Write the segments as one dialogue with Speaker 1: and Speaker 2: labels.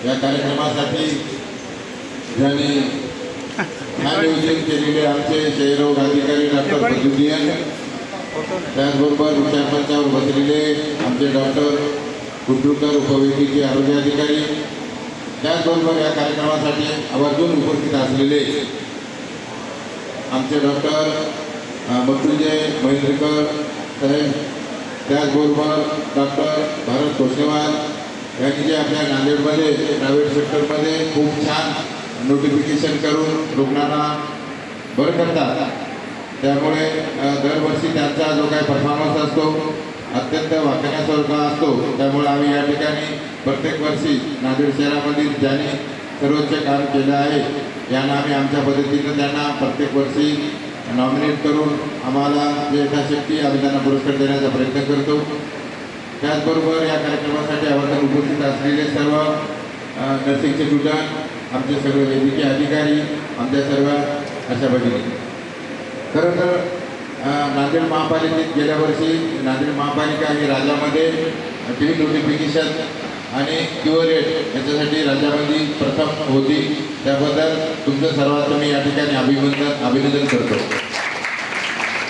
Speaker 1: या कार्यक्रमासाठी ज्यांनी नियोजन केलेले आमचे क्षयरोग अधिकारी डॉक्टर पदुदियन, त्याचबरोबर विचारमंचावर बसलेले आमचे डॉक्टर कुंडूरकर उपवैद्यकीय आरोग्य अधिकारी, त्याचबरोबर या कार्यक्रमासाठी आवर्जून उपस्थित असलेले आमचे डॉक्टर मृत्युंजय महेंद्रकर साहेब, त्याचबरोबर डॉक्टर भारत तोषेवाल यांनी जे आपल्या नांदेडमध्ये प्रायव्हेट सेक्टरमध्ये खूप छान नोटिफिकेशन करून रुग्णांना बरं करतात. त्यामुळे दरवर्षी त्यांचा जो काही परफॉर्मन्स असतो अत्यंत वाखाणण्यासारखा असतो. त्यामुळे आम्ही या ठिकाणी प्रत्येक वर्षी नांदेड शहरामधील ज्यांनी सर्वोच्च काम केलं आहे यांना आम्ही आमच्या पद्धतीनं त्यांना प्रत्येक वर्षी नॉमिनेट करून आम्हाला जे यथाशक्ती आम्ही त्यांना पुरस्कार देण्याचा प्रयत्न करतो. त्याचबरोबर या कार्यक्रमासाठी आवर्जून उपस्थित असलेले सर्व नर्सिंगचे स्टुडंट, आमचे सर्व वैद्यकीय अधिकारी, आमच्या सर्व अशा भगिनी. खरं तर नांदेड महापालिकेत गेल्या वर्षी नांदेड महापालिका ही राज्यामध्ये टी व्ही नोटिफिकेशन आणि क्युअर रेट याच्यासाठी राज्यामध्ये प्रथम होती. त्याबद्दल तुमचं सर्वांचं मी या ठिकाणी अभिनंदन करतो.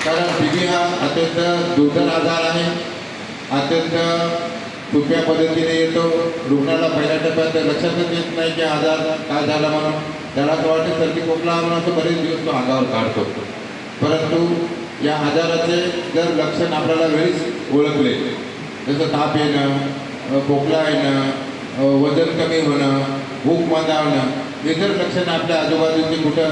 Speaker 1: कारण टी बी हा अत्यंत दुर्धर आजार आहे, अत्यंत सोप्या पद्धतीने येतो. रुग्णाला पहिल्या टप्प्यात लक्षातच येत नाही की आजार काय झाला म्हणून. त्याला असं वाटतं सर्दी खोकला म्हणून असं बरेच दिवस तो अंगावर काढतो. परंतु या आजाराचे जर लक्षण आपल्याला वेळीच ओळखले, जसं ताप येणं, खोकला येणं, वजन कमी होणं, भूक मंदावणं, हे जर लक्षणं आपल्या आजूबाजूची कुठं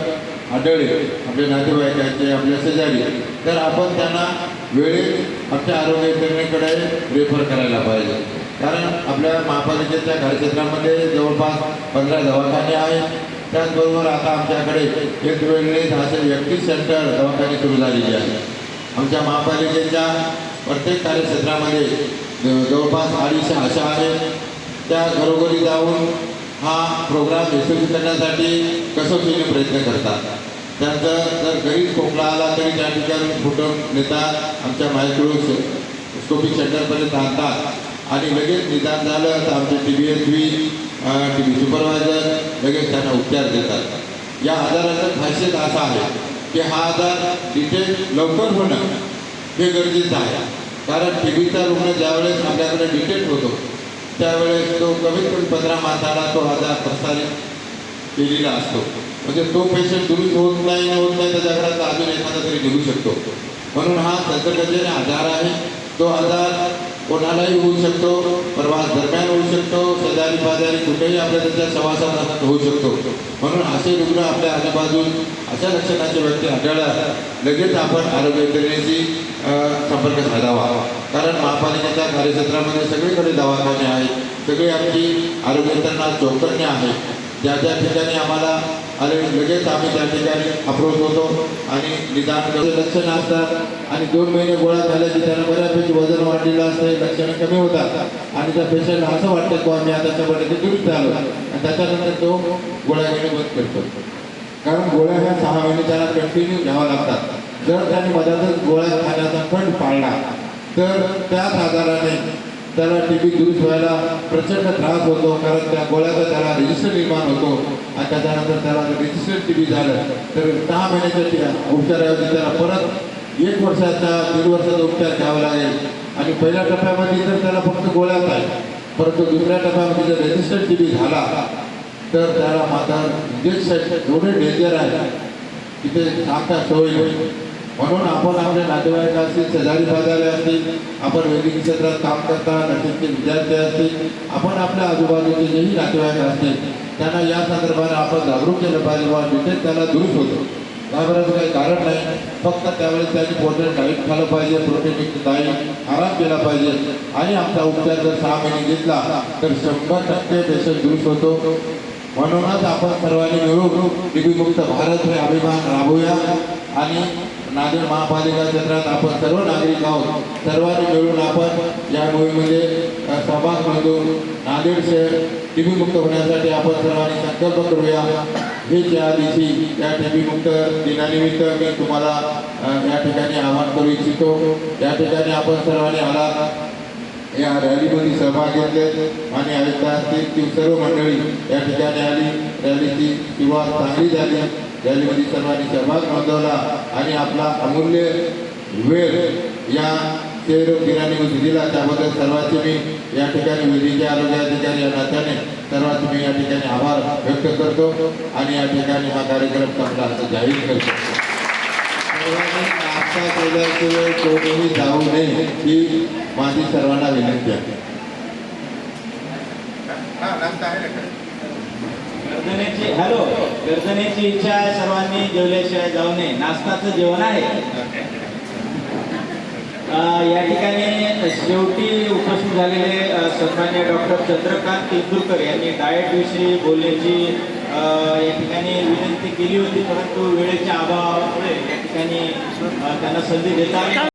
Speaker 1: आढळले, आपल्या नातेवाईकाचे, आपल्या शेजारी, तर आपण त्यांना वेळेत आमच्या आरोग्य यंत्रणेकडे रेफर करायला पाहिजे. कारण आपल्या महापालिकेच्या कार्यक्षेत्रामध्ये जवळपास 15 दवाखाने आहेत. त्याचबरोबर आता आमच्याकडे एक वेळेस असे 31 सेंटर दवाखाने सुरू झालेले आहेत. आमच्या महापालिकेच्या प्रत्येक कार्यक्षेत्रामध्ये जवळपास 250 आशा आहेत. त्या घरोघरी जाऊन हा प्रोग्राम यशस्वी करण्यासाठी कसोशीने प्रयत्न करतात. त्यांचं जर घरीच खोकला आला तरी त्या ठिकाणी फुटून नेतात, आमच्या मायक्रोस्कोपिक सेंटरपर्यंत आणतात आणि लगेच निदान झालं तर आमचे TBSV TB सुपरवायझर लगेच त्यांना उपचार देतात. या आजाराचं खासियत असं आहे की हा आजार डिटेक्ट लवकर होणं हे गरजेचं आहे. कारण TBचा रुग्ण ज्यावेळेस आपल्याकडे डिटेक्ट होतो त्यावेळेस तो कमीत कमी 15 मासाला तो आजार प्रसारित केलेला असतो. म्हणजे तो पेशंट दुरुस्त होत नाही त्याच्याकडे अजून एखादा तरी निघू शकतो. म्हणून हा संसर्गजन्य आजार आहे. तो आजार कोणालाही होऊ शकतो, प्रवास दरम्यान होऊ शकतो, शेजारी पाजारी कुठेही आपल्या त्याच्या सहवासात होऊ शकतो. म्हणून असे रुग्ण आपल्या आजूबाजून अशा लक्षणाचे व्यक्ती आढळल्यास लगेच आपण आरोग्य यंत्रणेशी संपर्क साधावा. कारण महापालिकेच्या कार्यक्षेत्रामध्ये सगळीकडे दवाखाने आहेत, सगळी आमची आरोग्य यंत्रणा चौकन्य आहे. ज्या ज्या ठिकाणी आम्हाला आले लगेच आम्ही त्या ठिकाणी अप्रोच होतो आणि निदान लक्षणं असतात आणि 2 महिने गोळ्या झाल्या की त्यांना बऱ्यापैकी वजन वाढलेलं असतं, लक्षणं कमी होतात आणि त्या पेशंटला असं वाटतं की आम्ही आता त्याच्यामध्ये दुरुस्त झालो आणि त्याच्यानंतर तो गोळ्या घेणे बंद करतो. कारण गोळ्या ह्या 6 महिने त्याला कंटिन्यू घ्याव्या लागतात. जर त्याने मधातच गोळ्या खाण्याचा खंड पाळला तर त्याच आजाराने त्याला TB दुरुस्त व्हायला प्रचंड त्रास होतो. कारण त्या गोळ्याचा त्याला रेजिस्टर निर्माण होतो आणि त्याच्यानंतर त्याला रेजिस्टर TB झालं तर 6 महिन्याच्या उपचाराऐवजी त्याला परत 1 वर्षाचा 1.5 वर्षाचा उपचार घ्यावा लागेल. आणि पहिल्या टप्प्यामध्ये जर त्याला फक्त गोळ्याच आहे, परंतु दुसऱ्या टप्प्यामध्ये जर रेजिस्टर TB झाला तर त्याला मात्र इंजेक्शन एवढे डेंजर आहे की ते सांगता सवय होईल. म्हणून आपण आपल्या नातेवाईक असतील, शेजारी पाजारी असतील, आपण वैद्यकीय क्षेत्रात काम करता नर्सिंगचे विद्यार्थी असतील, आपण आपल्या आजूबाजूचे जेही नातेवाईक असतील त्यांना या संदर्भाने आपण जागरूक केलं पाहिजे. वा डिटेक्ट त्याला दुरुस्त होतो घाबरायचं काही कारण नाही. फक्त त्यावेळेस त्यांनी पोटॅश डाईट खाल्लं पाहिजे, प्रोटीनयुक्त डाईट आराम केला पाहिजे आणि आमचा उपचार जर 6 महिने घेतला तर 100% पेशंट दुरुस्त होतो. म्हणूनच आपण सर्वांनी मिळून TB मुक्त भारत हे अभियान राबवूया आणि नांदेड महापालिका क्षेत्रात आपण सर्व नागरिक आहोत, सर्वांनी मिळून आपण या मोहिमेमध्ये सहभाग नोंदवून नांदेड शहर TB मुक्त होण्यासाठी आपण सर्वांनी संकल्प करूया. हेच या दिवशी या TB मुक्त दिनानिमित्त मी तुम्हाला या ठिकाणी आवाहन करू इच्छितो. या ठिकाणी आपण सर्वांनी आला या रॅलीमध्ये सहभाग घेतले आणि आयुक्त असतील ती सर्व मंडळी या ठिकाणी आली. रॅलीची सुरुवात चांगली झाली. रॅलीमध्ये सर्वांनी सहभाग नोंदवला आणि आपला अमूल्य वेळ या शहरकिराणीमध्ये दिला. त्याबद्दल सर्वांचे मी या ठिकाणी वैद्यकीय आरोग्य अधिकारी या नात्याने सर्वांचे मी या ठिकाणी आभार व्यक्त करतो आणि या ठिकाणी हा कार्यक्रम चांगला असं जाहीर करतो. सर्वांनी नाश्ता केल्याशिवाय कोणीही जाऊ नये ही माझी सर्वांना विनंती आहे.
Speaker 2: गर्दनेची इच्छा आहे, सर्वांनी जेवल्याशिवाय जाऊ नये. नाश्ताचं जेवण आहे. या ठिकाणी शेवटी उपस्थित झालेले सन्मान्य डॉक्टर चंद्रकांत तेंडुलकर यांनी डाएट विषयी बोलण्याची या ठिकाणी विनंती केली होती, परंतु वेळेच्या अभावामुळे या ठिकाणी त्यांना संधी देता